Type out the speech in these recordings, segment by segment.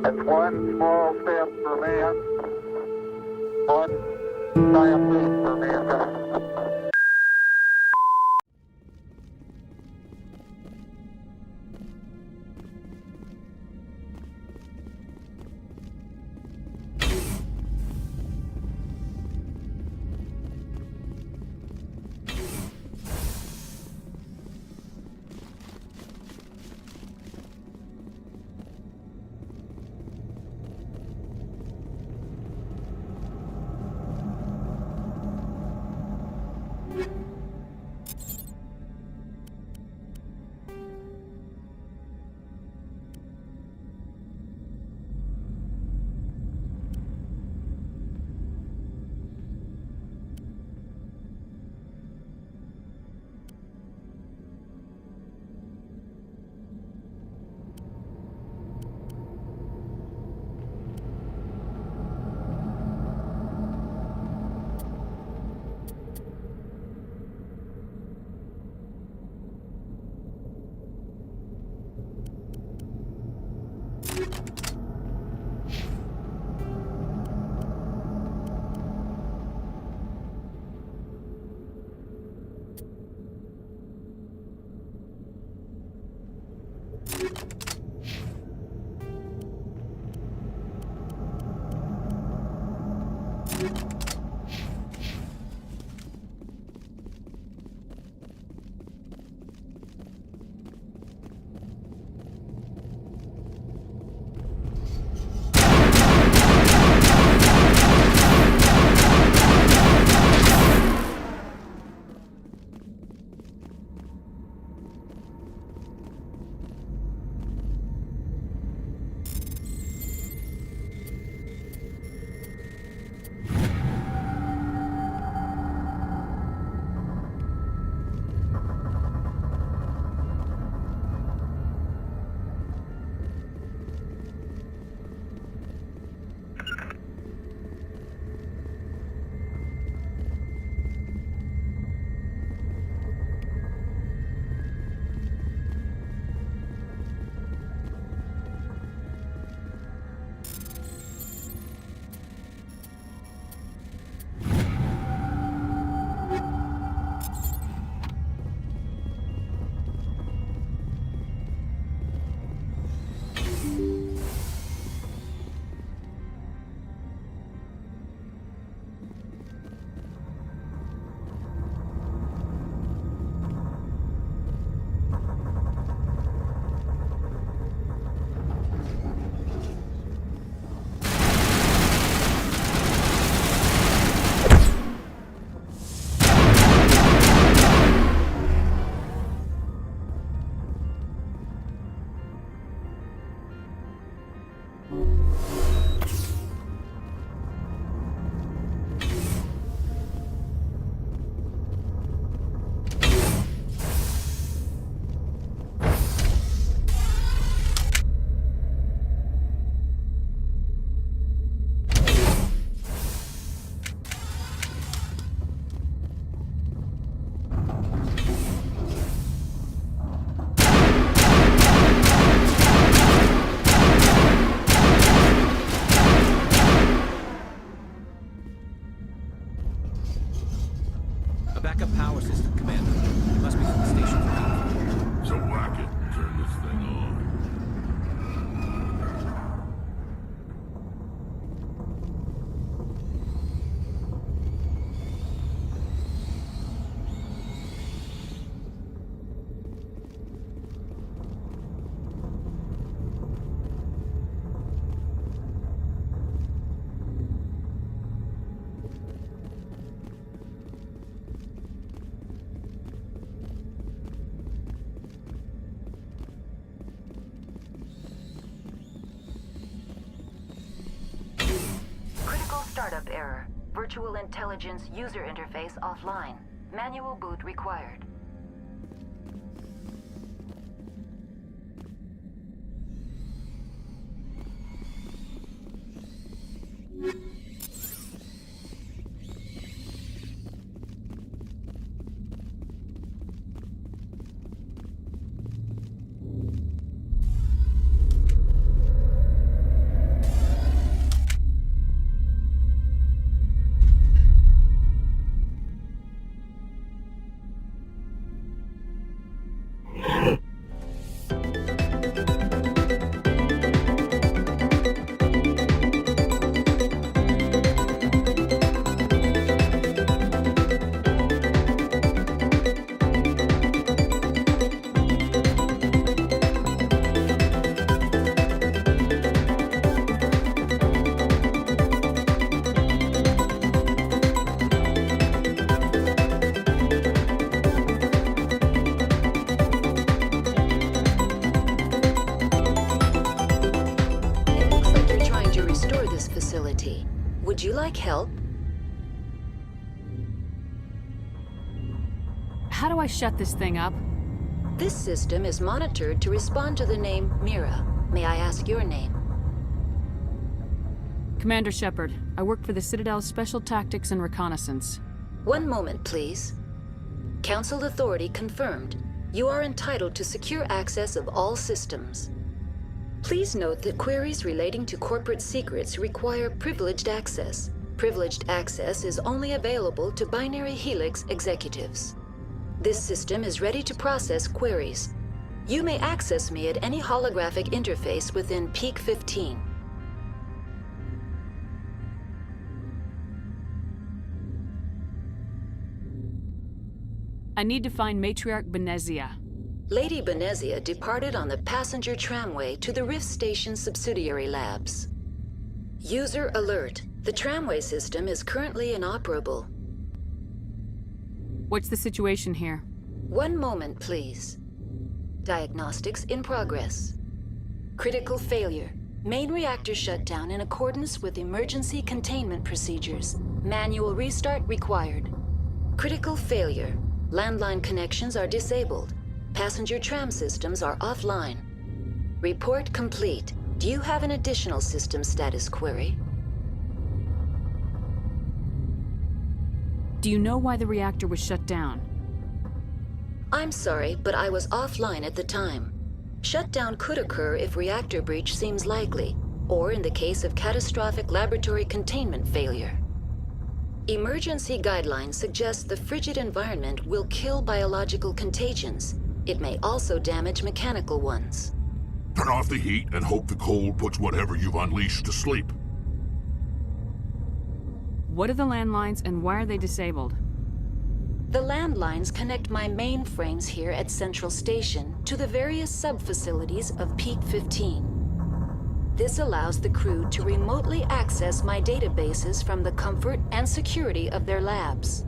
It's one small step for man, one giant leap for mankind. A backup power system, Commander. It must be from the station's power. So whack it and turn this thing on. Startup error. Virtual intelligence user interface offline. Manual boot required. facility. Would you like help? How do I shut this thing up? This system is monitored to respond to the name Mira. May I ask your name? Commander Sheppard. I work for the Citadel's Special Tactics and Reconnaissance. One moment, please. Council authority confirmed. You are entitled to secure access of all systems. Please note that queries relating to corporate secrets require privileged access. Privileged access is only available to Binary Helix executives. This system is ready to process queries. You may access me at any holographic interface within Peak 15. I need to find Matriarch Benezia. Lady Benezia departed on the passenger tramway to the Rift Station subsidiary labs. User alert. The tramway system is currently inoperable. What's the situation here? One moment, please. Diagnostics in progress. Critical failure. Main reactor shut down in accordance with emergency containment procedures. Manual restart required. Critical failure. Landline connections are disabled. Passenger tram systems are offline. Report complete. Do you have an additional system status query? Do you know why the reactor was shut down? I'm sorry, but I was offline at the time. Shutdown could occur if reactor breach seems likely, or in the case of catastrophic laboratory containment failure. Emergency guidelines suggest the frigid environment will kill biological contagions. It may also damage mechanical ones. Turn off the heat and hope the cold puts whatever you've unleashed to sleep. What are the landlines and why are they disabled? The landlines connect my mainframes here at Central Station to the various sub-facilities of Peak 15. This allows the crew to remotely access my databases from the comfort and security of their labs.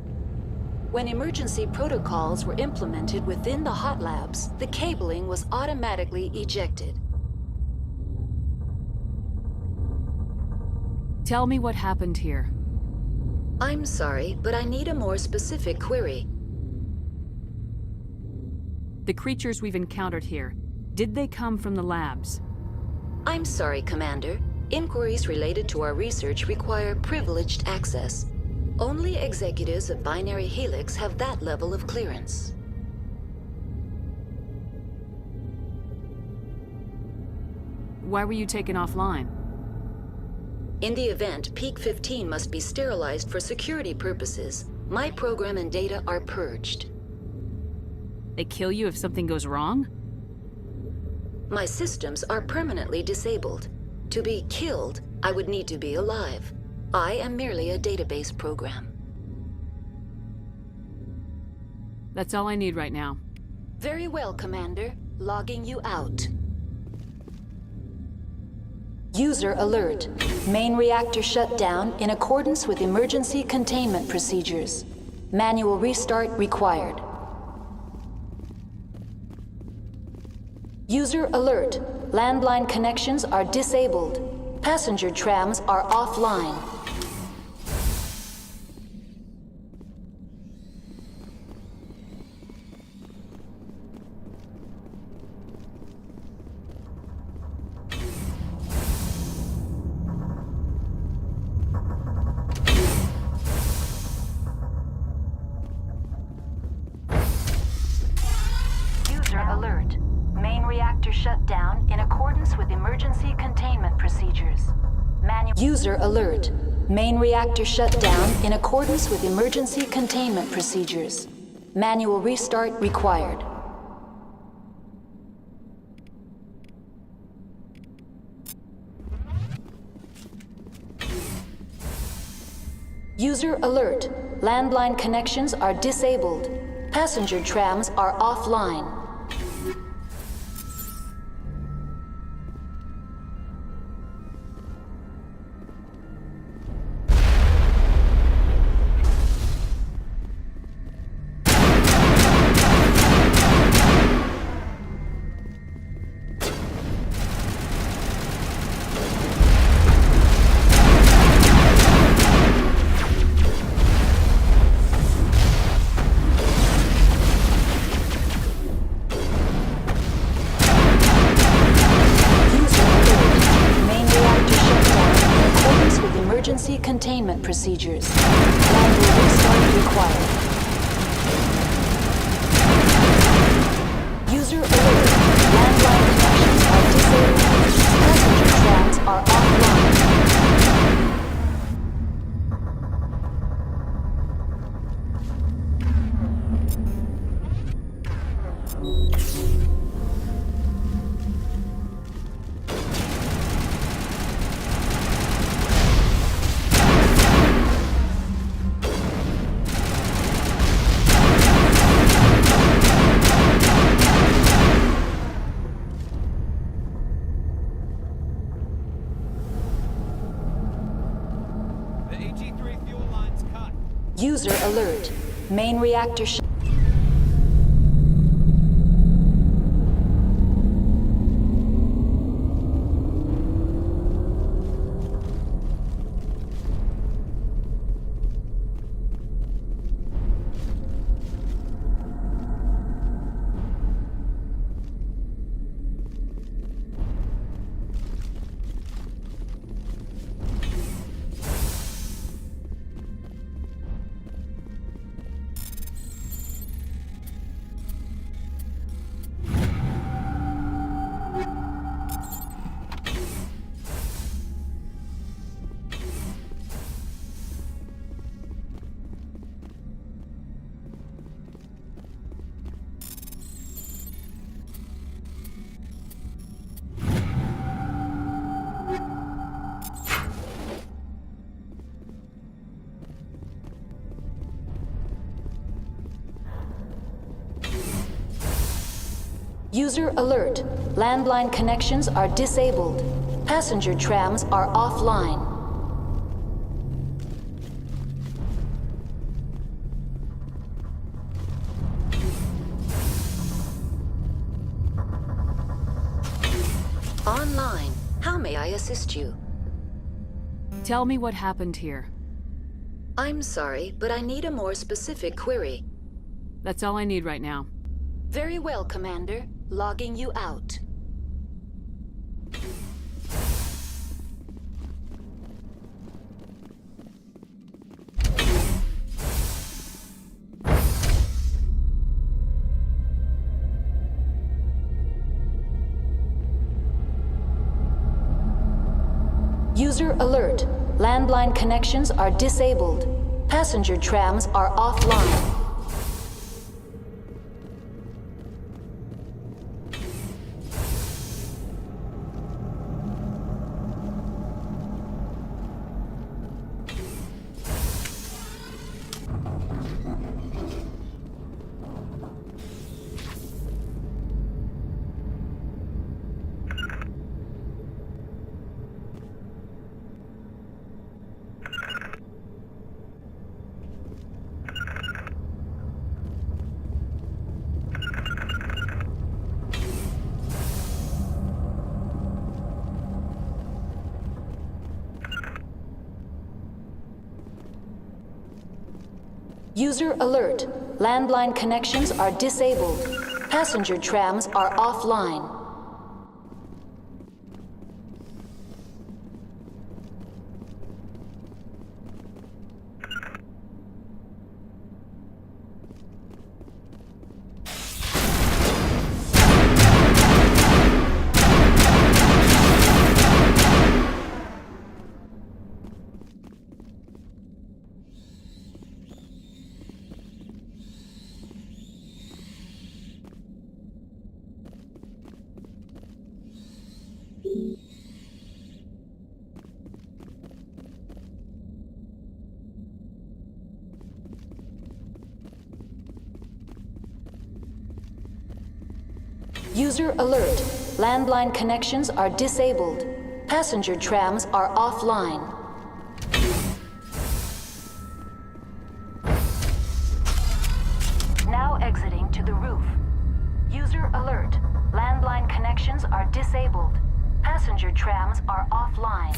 When emergency protocols were implemented within the hot labs, the cabling was automatically ejected. Tell me what happened here. I'm sorry, but I need a more specific query. The creatures we've encountered here, did they come from the labs? I'm sorry, Commander. Inquiries related to our research require privileged access. Only executives of Binary Helix have that level of clearance. Why were you taken offline? In the event, Peak 15 must be sterilized for security purposes. My program and data are purged. They kill you if something goes wrong? My systems are permanently disabled. To be killed, I would need to be alive. I am merely a database program. That's all I need right now. Very well, Commander. Logging you out. User alert. Main reactor shut down in accordance with emergency containment procedures. Manual restart required. User alert. Landline connections are disabled. Passenger trams are offline. User alert. Main reactor shut down in accordance with emergency containment procedures. User alert. Main reactor shut down in accordance with emergency containment procedures. Manual restart required. User alert. Landline connections are disabled. Passenger trams are offline. containment procedures. Landing restart required. User alert. Landline connections are disabled. Passenger trams are offline. The AG-3 fuel line's cut. User alert. Main reactor User alert. Landline connections are disabled. Passenger trams are offline. Online. How may I assist you? Tell me what happened here. I'm sorry, but I need a more specific query. That's all I need right now. Very well, Commander. Logging you out. User alert. Landline connections are disabled. Passenger trams are offline. User alert. Landline connections are disabled. Passenger trams are offline. User alert. Landline connections are disabled. Passenger trams are offline. Now exiting to the roof. User alert. Landline connections are disabled. Passenger trams are offline.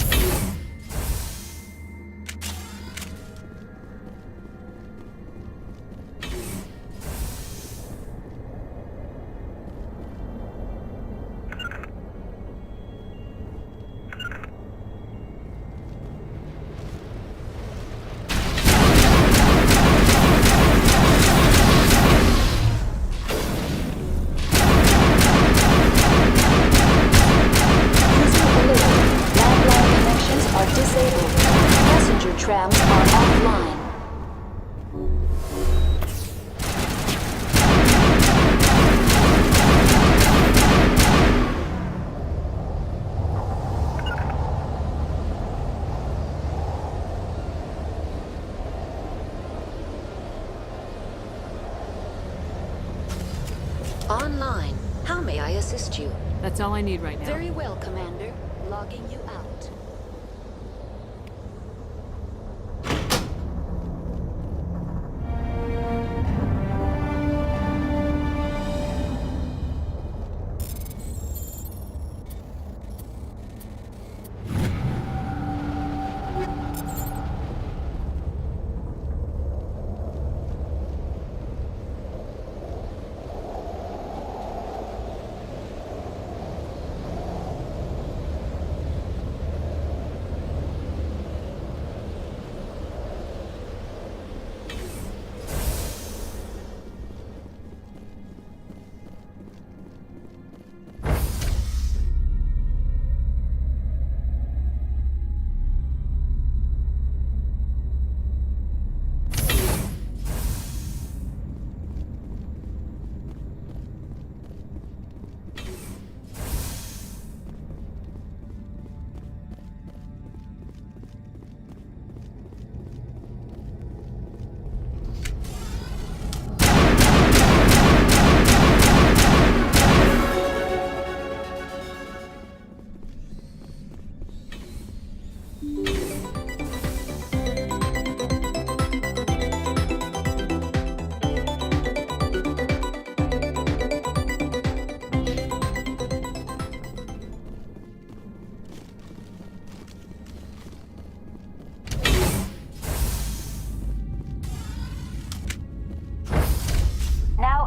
Online. How may I assist you? That's all I need right now. Very well, Commander. Logging you out.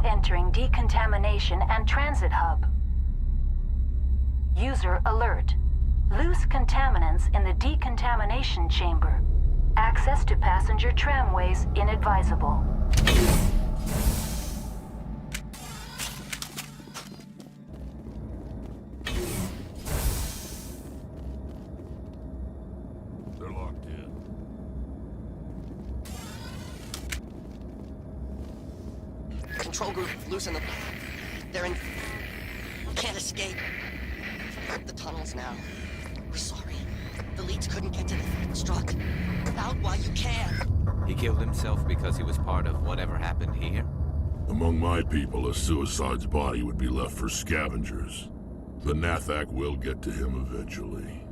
Entering decontamination and transit hub. User alert. Loose contaminants in the decontamination chamber. Access to passenger tramways inadvisable. They're locked in. Control group, loosen them. They're in... Can't escape. The tunnels now. We're sorry. The leads couldn't get to the struck. Out while you can. He killed himself because he was part of whatever happened here? Among my people, a suicide's body would be left for scavengers. The Nathak will get to him eventually.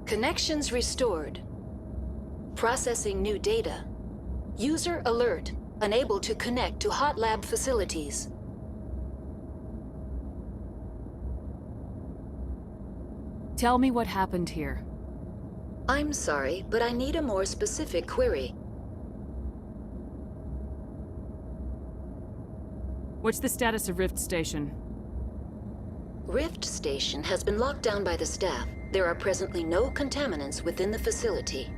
Connections restored. Processing new data. User alert. Unable to connect to hot lab facilities. Tell me what happened here. I'm sorry, but I need a more specific query. What's the status of Rift Station? Rift Station has been locked down by the staff. There are presently no contaminants within the facility.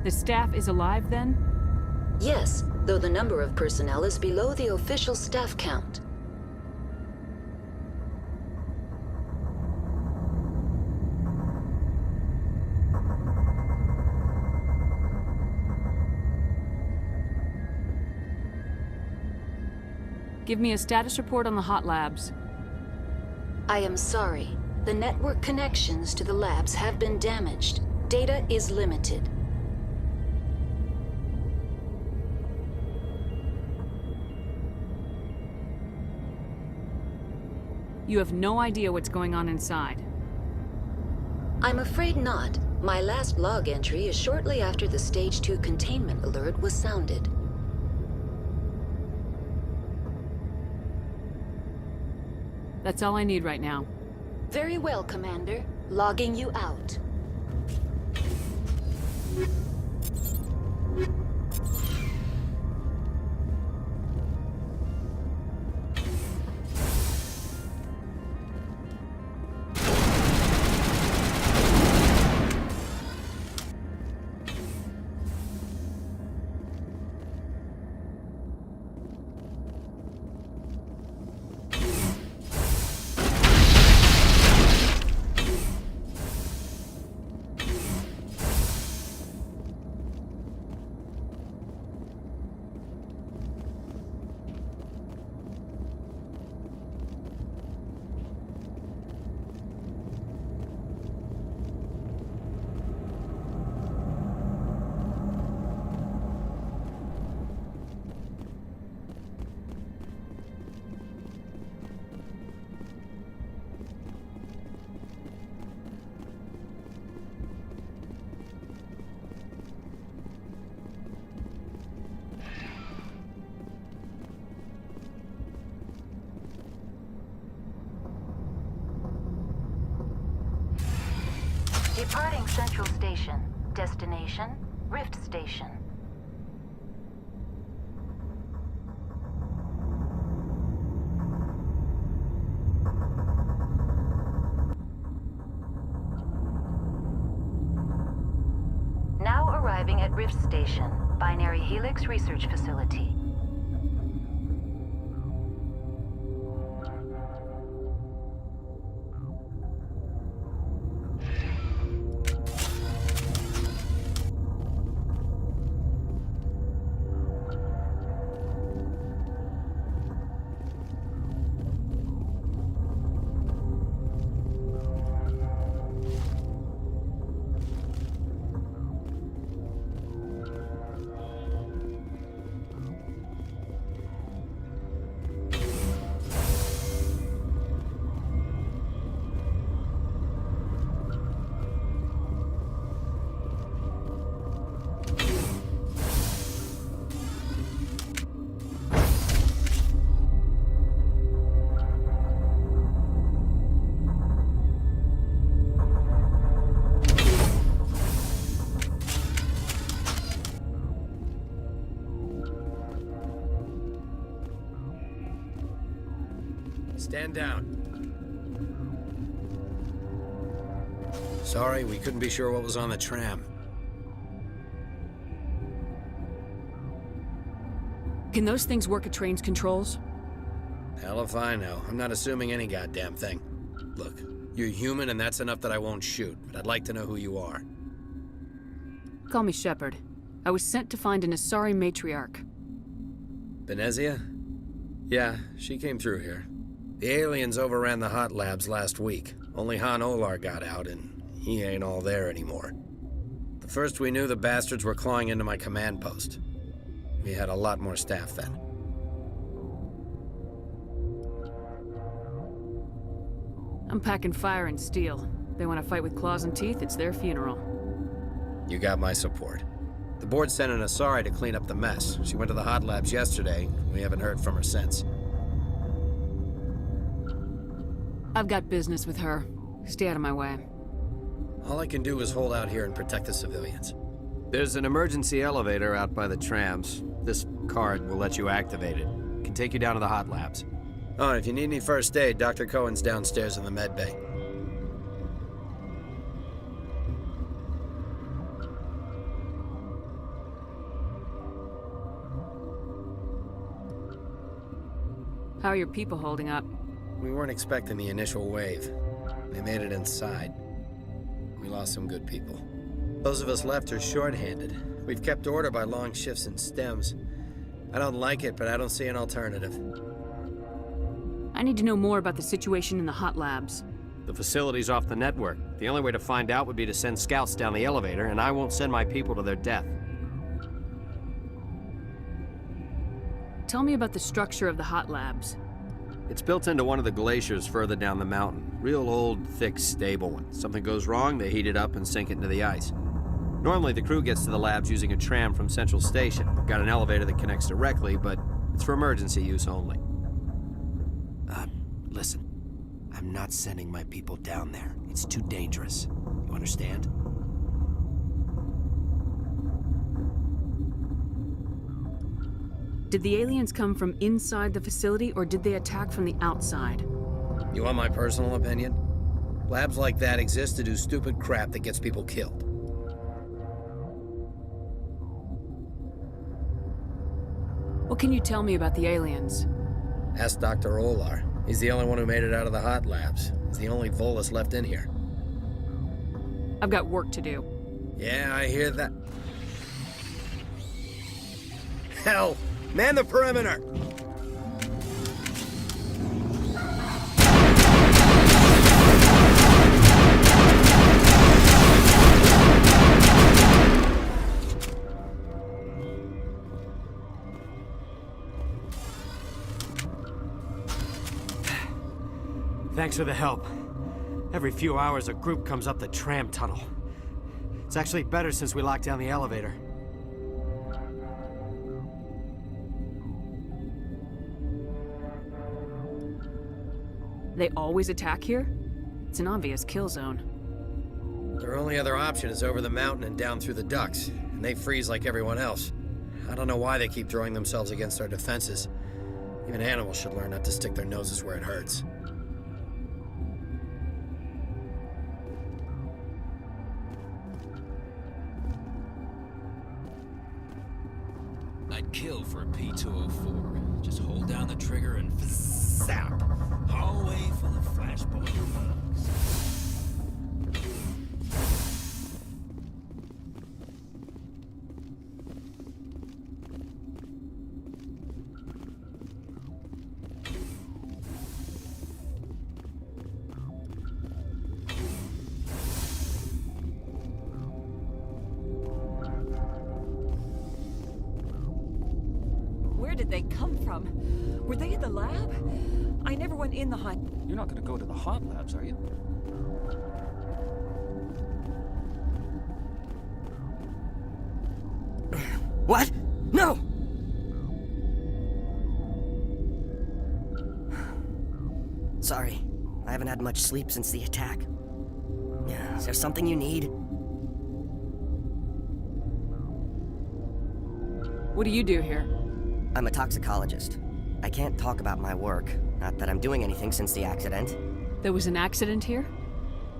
The staff is alive then? Yes, though the number of personnel is below the official staff count. Give me a status report on the hot labs. I am sorry. The network connections to the labs have been damaged. Data is limited. You have no idea what's going on inside. I'm afraid not. My last log entry is shortly after the Stage 2 containment alert was sounded. That's all I need right now. Very well, Commander. Logging you out. Departing Central Station. Destination, Rift Station. Now arriving at Rift Station, Binary Helix Research Facility. Stand down. Sorry, we couldn't be sure what was on the tram. Can those things work at train's controls? Hell if I know. I'm not assuming any goddamn thing. Look, you're human and that's enough that I won't shoot, but I'd like to know who you are. Call me Sheppard. I was sent to find an Asari matriarch. Benezia? Yeah, she came through here. The aliens overran the hot labs last week. Only Han Olar got out, and he ain't all there anymore. The first we knew, the bastards were clawing into my command post. We had a lot more staff then. I'm packing fire and steel. They want to fight with claws and teeth, it's their funeral. You got my support. The board sent an Asari to clean up the mess. She went to the hot labs yesterday. We haven't heard from her since. I've got business with her. Stay out of my way. All I can do is hold out here and protect the civilians. There's an emergency elevator out by the trams. This card will let you activate it. Can take you down to the hot labs. Oh, and if you need any first aid, Dr. Cohen's downstairs in the med bay. How are your people holding up? We weren't expecting the initial wave. They made it inside. We lost some good people. Those of us left are short-handed. We've kept order by long shifts in stems. I don't like it, but I don't see an alternative. I need to know more about the situation in the hot labs. The facility's off the network. The only way to find out would be to send scouts down the elevator, and I won't send my people to their death. Tell me about the structure of the hot labs. It's built into one of the glaciers further down the mountain. Real old, thick, stable one. Something goes wrong, they heat it up and sink it into the ice. Normally, the crew gets to the labs using a tram from Central Station. We've got an elevator that connects directly, but it's for emergency use only. Listen. I'm not sending my people down there. It's too dangerous. You understand? Did the aliens come from inside the facility, or did they attack from the outside? You want my personal opinion? Labs like that exist to do stupid crap that gets people killed. What can you tell me about the aliens? Ask Dr. Olar. He's the only one who made it out of the hot labs. He's the only Volus left in here. I've got work to do. Yeah, I hear that. Hell! Man the perimeter! Thanks for the help. Every few hours, a group comes up the tram tunnel. It's actually better since we locked down the elevator. They always attack here? It's an obvious kill zone. Their only other option is over the mountain and down through the ducts, and they freeze like everyone else. I don't know why they keep throwing themselves against our defenses. Even animals should learn not to stick their noses where it hurts. I'd kill for a P-204. Just hold down the trigger and zap! Hallway full of flashbulb bugs. Where did they come from? Were they in the lab? I never went in the hot... You're not going to go to the hot labs, are you? What? No! Sorry. I haven't had much sleep since the attack. Yeah, is there something you need? What do you do here? I'm a toxicologist. I can't talk about my work. Not that I'm doing anything since the accident. There was an accident here?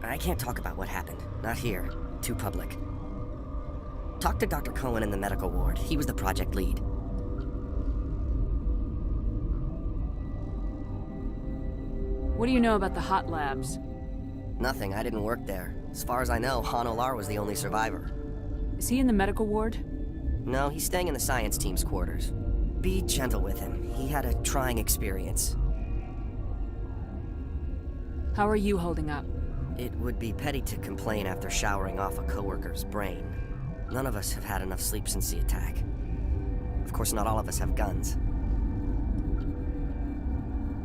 I can't talk about what happened. Not here. Too public. Talk to Dr. Cohen in the medical ward. He was the project lead. What do you know about the hot labs? Nothing. I didn't work there. As far as I know, Han Olar was the only survivor. Is he in the medical ward? No, he's staying in the science team's quarters. Be gentle with him. He had a trying experience. How are you holding up? It would be petty to complain after showering off a coworker's brain. None of us have had enough sleep since the attack. Of course, not all of us have guns.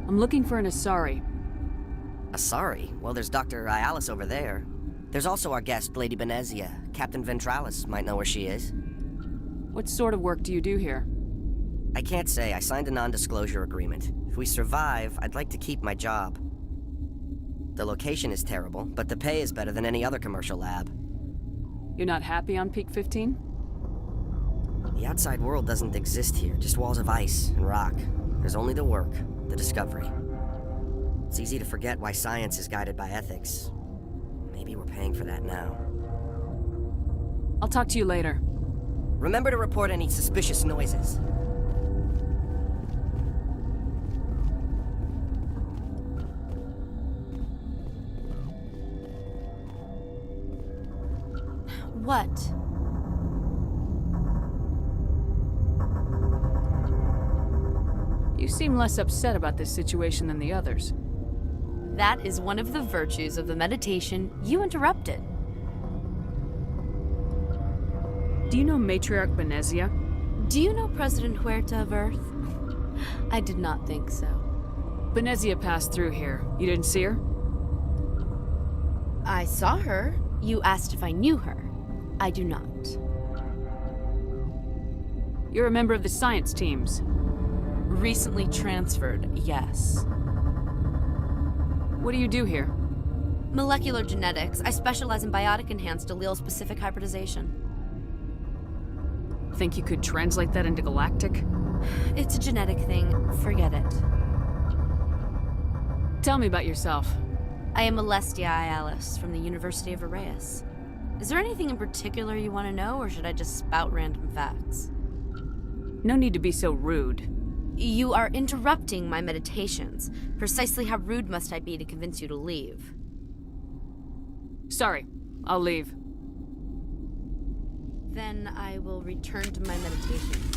I'm looking for an Asari. Asari? Well, there's Dr. Ialis over there. There's also our guest, Lady Benezia. Captain Ventralis might know where she is. What sort of work do you do here? I can't say. I signed a non-disclosure agreement. If we survive, I'd like to keep my job. The location is terrible, but the pay is better than any other commercial lab. You're not happy on Peak 15? The outside world doesn't exist here, just walls of ice and rock. There's only the work, the discovery. It's easy to forget why science is guided by ethics. Maybe we're paying for that now. I'll talk to you later. Remember to report any suspicious noises. What? You seem less upset about this situation than the others. That is one of the virtues of the meditation you interrupted. Do you know Matriarch Benezia? Do you know President Huerta of Earth? I did not think so. Benezia passed through here. You didn't see her? I saw her. You asked if I knew her. I do not. You're a member of the science teams. Recently transferred, yes. What do you do here? Molecular genetics. I specialize in biotic-enhanced allele-specific hybridization. Think you could translate that into galactic? It's a genetic thing. Forget it. Tell me about yourself. I am Alestia Ialis from the University of Arraeus. Is there anything in particular you want to know, or should I just spout random facts? No need to be so rude. You are interrupting my meditations. Precisely how rude must I be to convince you to leave? Sorry, I'll leave. Then I will return to my meditations.